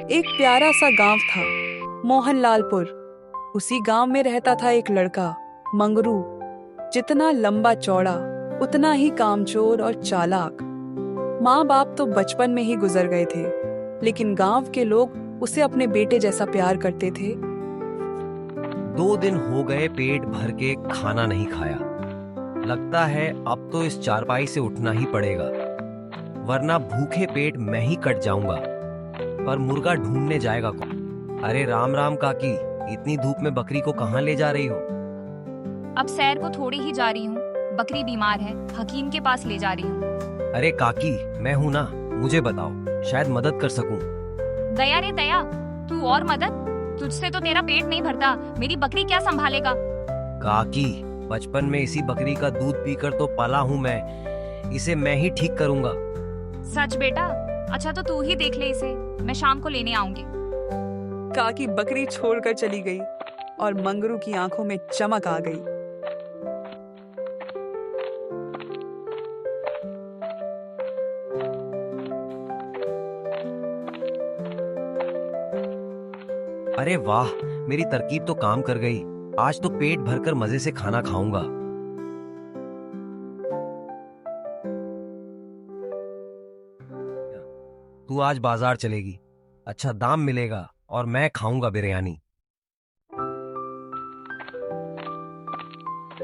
एक प्यारा सा गांव था, मोहनलालपुर। उसी गांव में रहता था एक लड़का, मंगरू। जितना लंबा चौड़ा उतना ही कामचोर और चालाक। माँ बाप तो बचपन में ही गुजर गए थे, लेकिन गांव के लोग उसे अपने बेटे जैसा प्यार करते थे। 2 दिन हो गए पेट भर के खाना नहीं खाया। लगता है अब तो इस चारपाई से उठना ही पड़ेगा, वरना भूखे पेट मैं ही कट जाऊंगा। पर मुर्गा ढूंढने जाएगा कौन? अरे राम राम काकी, इतनी धूप में बकरी को कहाँ ले जा रही हो? अब सैर को थोड़ी ही जा रही हूँ। बकरी बीमार है, हकीम के पास ले जा रही हूँ। अरे काकी, मैं हूं ना, मुझे बताओ, शायद मदद कर सकूं। दया रे दया, तू और मदद? तुझसे तो तेरा पेट नहीं भरता, मेरी बकरी क्या संभालेगा? काकी, बचपन में इसी बकरी का दूध पीकर तो पला हूं मैं, इसे मैं ही ठीक करूंगा। सच बेटा? अच्छा तो तू ही देख ले इसे, मैं शाम को लेने आऊंगी। काकी बकरी छोड़कर चली गई और मंगरू की आंखों में चमक आ गई। अरे वाह, मेरी तरकीब तो काम कर गई। आज तो पेट भरकर मजे से खाना खाऊंगा। तू आज बाजार चलेगी, अच्छा दाम मिलेगा और मैं खाऊंगा बिरयानी।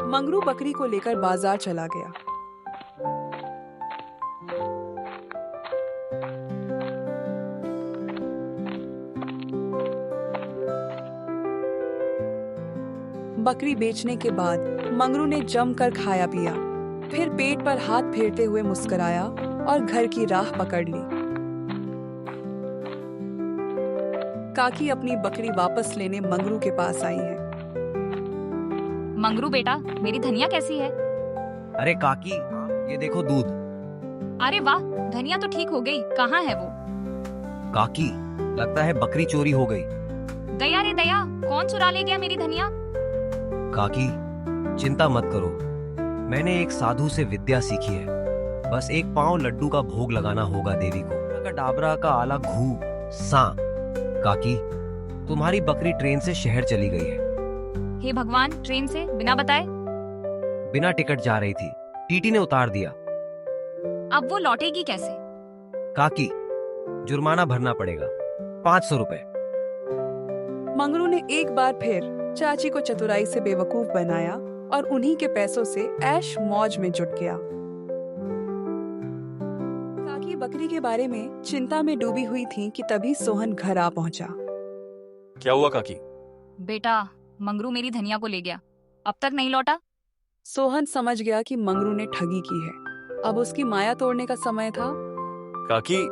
मंगरू बकरी को लेकर बाजार चला गया। बकरी बेचने के बाद मंगरू ने जमकर खाया पिया, फिर पेट पर हाथ फेरते हुए मुस्कुराया और घर की राह पकड़ ली। काकी अपनी बकरी वापस लेने मंगरू के पास आई है। मंगरू बेटा, मेरी धनिया कैसी है? अरे काकी, ये देखो दूध। अरे वाह, धनिया तो ठीक हो गई। कहाँ है वो? काकी, लगता है बकरी चोरी हो गई। दया रे दया, कौन चुरा ले गया मेरी धनिया? काकी, चिंता मत करो, मैंने एक साधु से विद्या सीखी है। बस एक पांव लड्डू का भोग लगाना होगा देवी को। का डाबरा का आला घू सा। काकी, तुम्हारी बकरी ट्रेन से शहर चली गई है। हे भगवान, ट्रेन से बिना बताए? बिना टिकट जा रही थी, टीटी ने उतार दिया। अब वो लौटेगी कैसे? काकी, जुर्माना भरना पड़ेगा, 500 रुपए। मंगरू ने एक बार फिर चाची को चतुराई से बेवकूफ बनाया और उन्हीं के पैसों से ऐश मौज में जुट गया। काकी बकरी के बारे में चिंता में डूबी हुई थी कि तभी सोहन घर आ पहुंचा। क्या हुआ काकी? बेटा, मंगरू मेरी धनिया को ले गया, अब तक नहीं लौटा। सोहन समझ गया कि मंगरू ने ठगी की है, अब उसकी माया तोड़ने का समय था। काकी,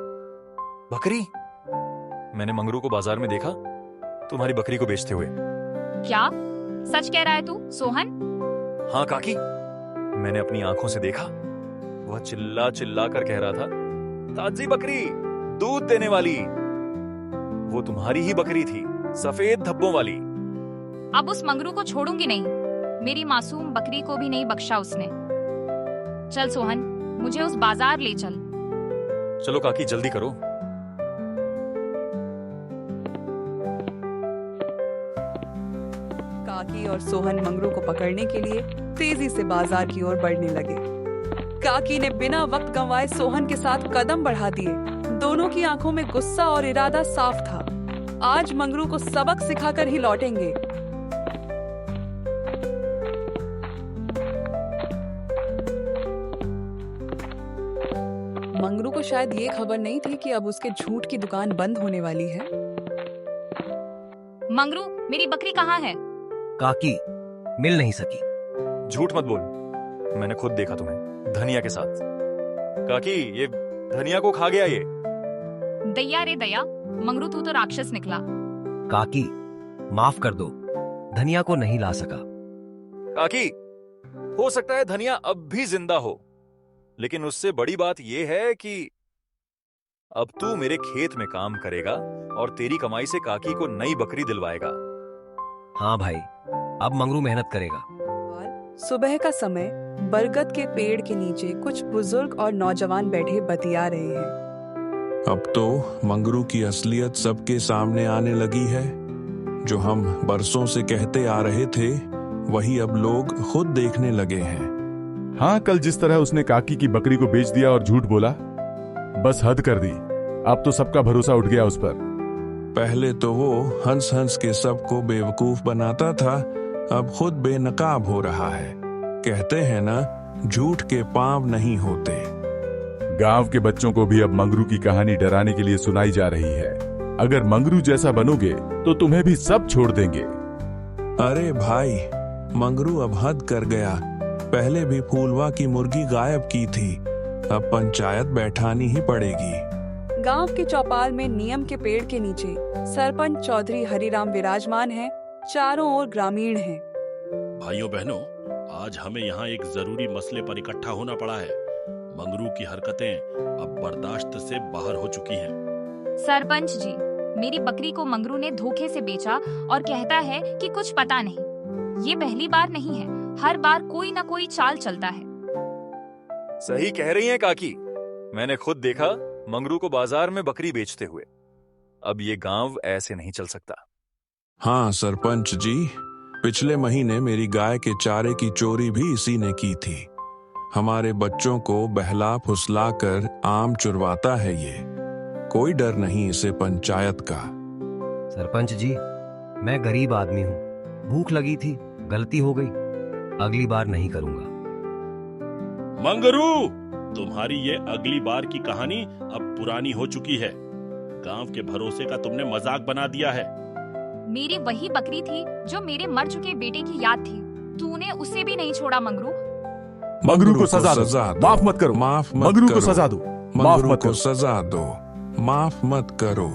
बकरी? मैंने मंगरू को बाजार में देखा, तुम्हारी बकरी को बेचते हुए। क्या सच कह रहा है तू सोहन? हाँ काकी, मैंने अपनी आंखों से देखा। वह चिल्ला चिल्ला कर कह रहा था, ताजी बकरी, दूध देने वाली। वो तुम्हारी ही बकरी थी, सफेद धब्बों वाली। अब उस मंगरू को छोड़ूंगी नहीं, मेरी मासूम बकरी को भी नहीं बख्शा उसने। चल सोहन, मुझे उस बाजार ले चल। चलो काकी, जल्दी करो। काकी और सोहन मंगरू को पकड़ने के लिए तेजी से बाजार की ओर बढ़ने लगे। काकी ने बिना वक्त गंवाए सोहन के साथ कदम बढ़ा दिए। दोनों की आंखों में गुस्सा और इरादा साफ था, आज मंगरू को सबक सिखाकर ही लौटेंगे। मंगरू को शायद ये खबर नहीं थी कि अब उसके झूठ की दुकान बंद होने वाली है। मंगरू, मेरी बकरी कहाँ है? काकी, मिल नहीं सकी। झूठ मत बोल, मैंने खुद देखा तुम्हें धनिया के साथ। काकी, ये धनिया को खा गया ये। दया रे दया, मंगरू तू तो राक्षस निकला। काकी, माफ कर दो, धनिया को नहीं ला सका। काकी, हो सकता है धनिया अब भी जिंदा हो, लेकिन उससे बड़ी बात यह है कि अब तू मेरे खेत में काम करेगा और तेरी कमाई से काकी को नई बकरी दिलवाएगा। हाँ भाई, अब मंगरू मेहनत करेगा। सुबह का समय, बरगद के पेड़ के नीचे कुछ बुजुर्ग और नौजवान बैठे बतिया रहे हैं। अब तो मंगरू की असलियत सबके सामने आने लगी है। जो हम बरसों से कहते आ रहे थे, वही अब लोग खुद देखने लगे हैं। हाँ, कल जिस तरह उसने काकी की बकरी को बेच दिया और झूठ बोला, बस हद कर दी। अब तो सबका भरोसा उठ गया उस पर। पहले तो वो हंस हंस के सबको बेवकूफ बनाता था, अब खुद बेनकाब हो रहा है। कहते हैं ना, झूठ के पांव नहीं होते। गांव के बच्चों को भी अब मंगरू की कहानी डराने के लिए सुनाई जा रही है। अगर मंगरू जैसा बनोगे तो तुम्हें भी सब छोड़ देंगे। अरे भाई, मंगरू अब हद कर गया। पहले भी फूलवा की मुर्गी गायब की थी, अब पंचायत बैठानी ही पड़ेगी। गांव के चौपाल में नीम के पेड़ के नीचे सरपंच चौधरी हरिराम विराजमान हैं। चारों ओर ग्रामीण हैं। भाइयों बहनों, आज हमें यहाँ एक जरूरी मसले पर इकट्ठा होना पड़ा है। मंगरू की हरकतें अब बर्दाश्त से बाहर हो चुकी हैं। सरपंच जी, मेरी बकरी को मंगरू ने धोखे से बेचा और कहता है कि कुछ पता नहीं। ये पहली बार नहीं है, हर बार कोई ना कोई चाल चलता है। सही कह रही हैं काकी। मैंने खुद देखा मंगरू को बाजार में बकरी बेचते हुए। अब ये गांव ऐसे नहीं चल सकता। हाँ सरपंच जी, पिछले महीने मेरी गाय के चारे की चोरी भी इसी ने की थी। हमारे बच्चों को बहला फुसला कर आम चुरवाता है ये। कोई डर नहीं इसे पंचायत का। सरपंच जी, मैं गरीब आदमी हूँ, भूख लगी थी, गलती हो गई, अगली बार नहीं करूंगा। मंगरू, तुम्हारी ये अगली बार की कहानी अब पुरानी हो चुकी है। गांव के भरोसे का तुमने मजाक बना दिया है। मेरी वही बकरी थी जो मेरे मर चुके बेटे की याद थी। तूने उसे भी नहीं छोड़ा मंगरू। मंगरू को सजा दो, माफ मत करो। माफ मत मंगरू को करो। सजा दो, माफ मंगरू मत को करो। सजा दो, माफ मत करो।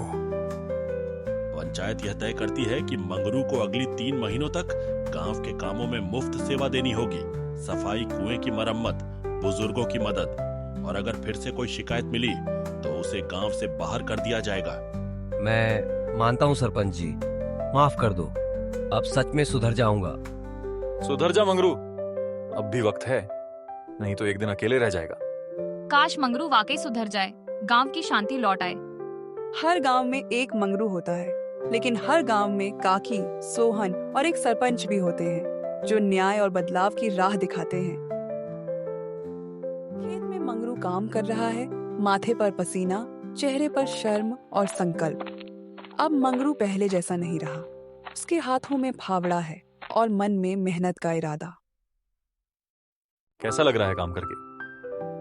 पंचायत यह तय करती है कि मंगरू को अगली 3 महीनों तक गांव के कामों में मुफ्त सेवा देनी होगी। सफाई, कुएं की मरम्मत, बुजुर्गों की मदद, और अगर फिर से कोई शिकायत मिली तो उसे गांव से बाहर कर दिया जाएगा। मैं मानता हूँ सरपंच जी, माफ कर दो। अब सच में सुधर जाऊंगा। सुधर जा मंगरू, अब भी वक्त है, नहीं तो एक दिन अकेले रह जाएगा। काश मंगरू वाकई सुधर जाए, गांव की शांति लौट आए। हर गांव में एक मंगरू होता है, लेकिन हर गांव में काकी, सोहन और एक सरपंच भी होते हैं जो न्याय और बदलाव की राह दिखाते हैं। खेत में मंगरू काम कर रहा है, माथे पर पसीना, चेहरे पर शर्म और संकल्प। अब मंगरू पहले जैसा नहीं रहा। उसके हाथों में फावड़ा है और मन में मेहनत का इरादा। कैसा लग रहा है काम करके?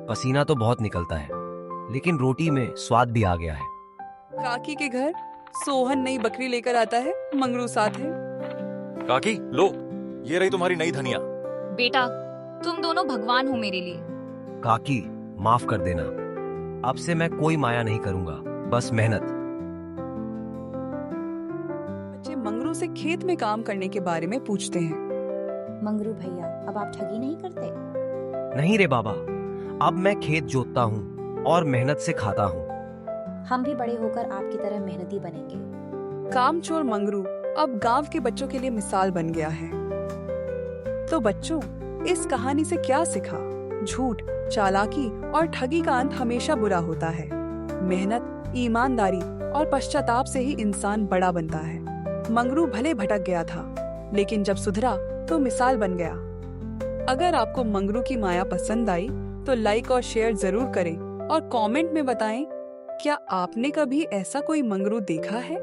पसीना तो बहुत निकलता है, लेकिन रोटी में स्वाद भी आ गया है। काकी के घर सोहन नई बकरी लेकर आता है, मंगरू साथ है। काकी लो, ये रही तुम्हारी नई धनिया। बेटा, तुम दोनों भगवान हो मेरे लिए। काकी, माफ कर देना। अब से मैं कोई माया नहीं करूंगा, बस मेहनत। बच्चे मंगरू से खेत में काम करने के बारे में पूछते हैं। मंगरू भैया, अब आप ठगी नहीं करते? नहीं रे बाबा, अब मैं खेत जोतता हूँ और मेहनत से खाता हूँ। हम भी बड़े होकर आपकी तरह मेहनती बनेंगे। कामचोर मंगरू अब गांव के बच्चों के लिए मिसाल बन गया है। तो बच्चों, इस कहानी से क्या सीखा? झूठ, चालाकी और ठगी का अंत हमेशा बुरा होता है। मेहनत, ईमानदारी और पश्चाताप से ही इंसान बड़ा बनता है। मंगरू भले भटक गया था, लेकिन जब सुधरा तो मिसाल बन गया। अगर आपको मंगरू की माया पसंद आई तो लाइक और शेयर जरूर करें और कमेंट में बताएं, क्या आपने कभी ऐसा कोई मंगरू देखा है?